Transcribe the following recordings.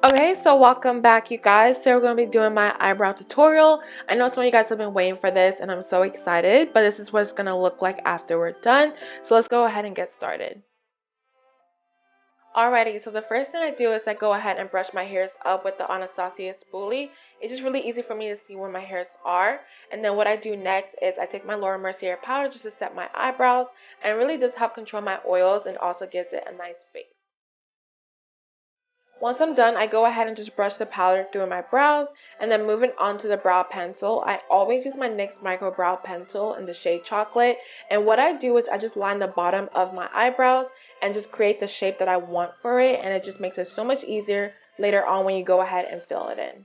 Okay, so welcome back, you guys. So we're going to be doing my eyebrow tutorial. I know some of you guys have been waiting for this and I'm so excited, but this is what it's going to look like after we're done. So let's go ahead and get started. Alrighty, so the first thing I do is I go ahead and brush my hairs up with the Anastasia spoolie. It's just really easy for me to see where my hairs are. And then what I do next is I take my Mercier powder just to set my eyebrows, and it really does help control my oils and also gives it a nice base. Once I'm done, I go ahead and just brush the powder through my brows, and then moving on to the brow pencil. I always use my NYX micro brow pencil in the shade chocolate, and what I do is I just line the bottom of my eyebrows and just create the shape that I want for it, and it just makes it so much easier later on when you go ahead and fill it in.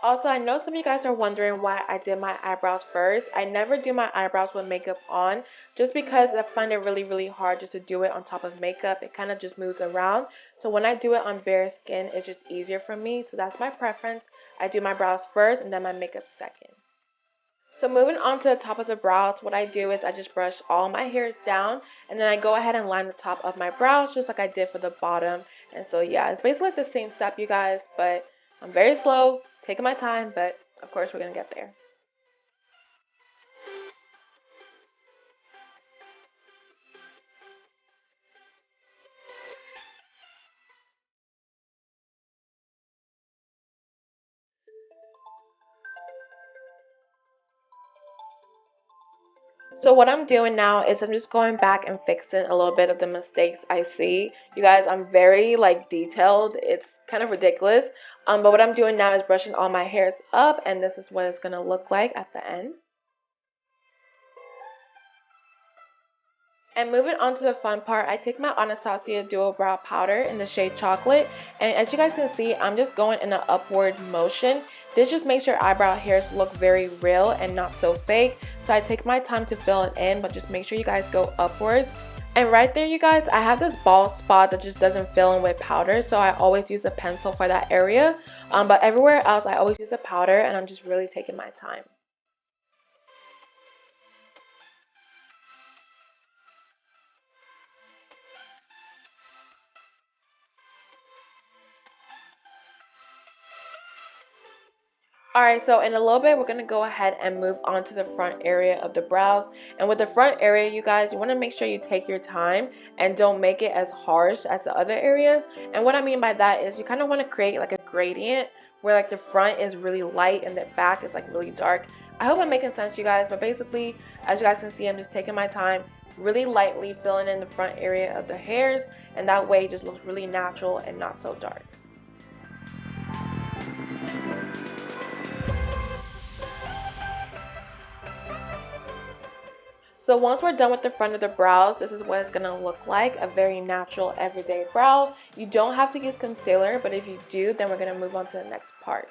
Also, I know some of you guys are wondering why I did my eyebrows first. I never do my eyebrows with makeup on just because I find it really hard just to do it on top of makeup. It kind of just moves around. So when I do it on bare skin, it's just easier for me. So that's my preference. I do my brows first and then my makeup second. So moving on to the top of the brows, what I do is I just brush all my hairs down and then I go ahead and line the top of my brows just like I did for the bottom. And so yeah, it's basically the same step, you guys, but I'm very slow, taking my time, but of course we're going to get there. So what I'm doing now is I'm just going back and fixing a little bit of the mistakes I see. You guys, I'm very like detailed. It's kind of ridiculous. But what I'm doing now is brushing all my hairs up, and this is what it's gonna look like at the end. And moving on to the fun part, I take my Anastasia Duo Brow Powder in the shade Chocolate. And as you guys can see, I'm just going in an upward motion. This just makes your eyebrow hairs look very real and not so fake. So I take my time to fill it in, but just make sure you guys go upwards. And right there, you guys, I have this bald spot that just doesn't fill in with powder. So I always use a pencil for that area. But everywhere else, I always use a powder, and I'm just really taking my time. Alright, so in a little bit, we're going to go ahead and move on to the front area of the brows. And with the front area, you guys, you want to make sure you take your time and don't make it as harsh as the other areas. And what I mean by that is you kind of want to create like a gradient where like the front is really light and the back is like really dark. I hope I'm making sense, you guys, but basically, as you guys can see, I'm just taking my time, really lightly filling in the front area of the hairs, and that way it just looks really natural and not so dark. So once we're done with the front of the brows, this is what it's going to look like, a very natural everyday brow. You don't have to use concealer, but if you do, then we're going to move on to the next part.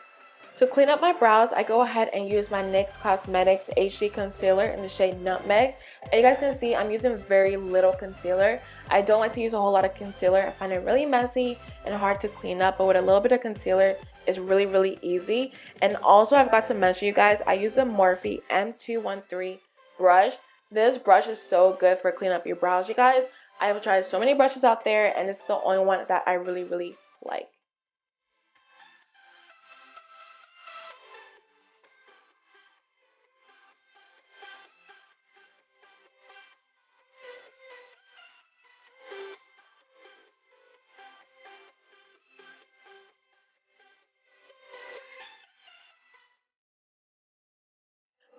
To clean up my brows, I go ahead and use my NYX Cosmetics HD Concealer in the shade Nutmeg. And you guys can see I'm using very little concealer. I don't like to use a whole lot of concealer. I find it really messy and hard to clean up, but with a little bit of concealer, it's really easy. And also, I've got to mention, you guys, I use a Morphe M213 brush. This brush is so good for cleaning up your brows, you guys. I have tried so many brushes out there, and it's the only one that I really like.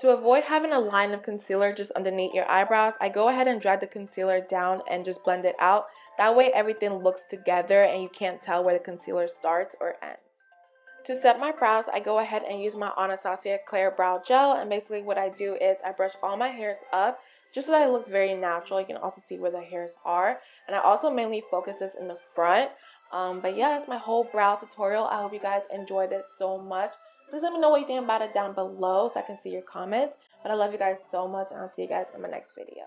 To avoid having a line of concealer just underneath your eyebrows, I go ahead and drag the concealer down and just blend it out. That way everything looks together and you can't tell where the concealer starts or ends. To set my brows, I go ahead and use my Anastasia Clear Brow Gel, and basically what I do is I brush all my hairs up just so that it looks very natural. You can also see where the hairs are, and I also mainly focus this in the front. But yeah, that's my whole brow tutorial. I hope you guys enjoyed it so much. Please let me know what you think about it down below so I can see your comments. But I love you guys so much, and I'll see you guys in my next video.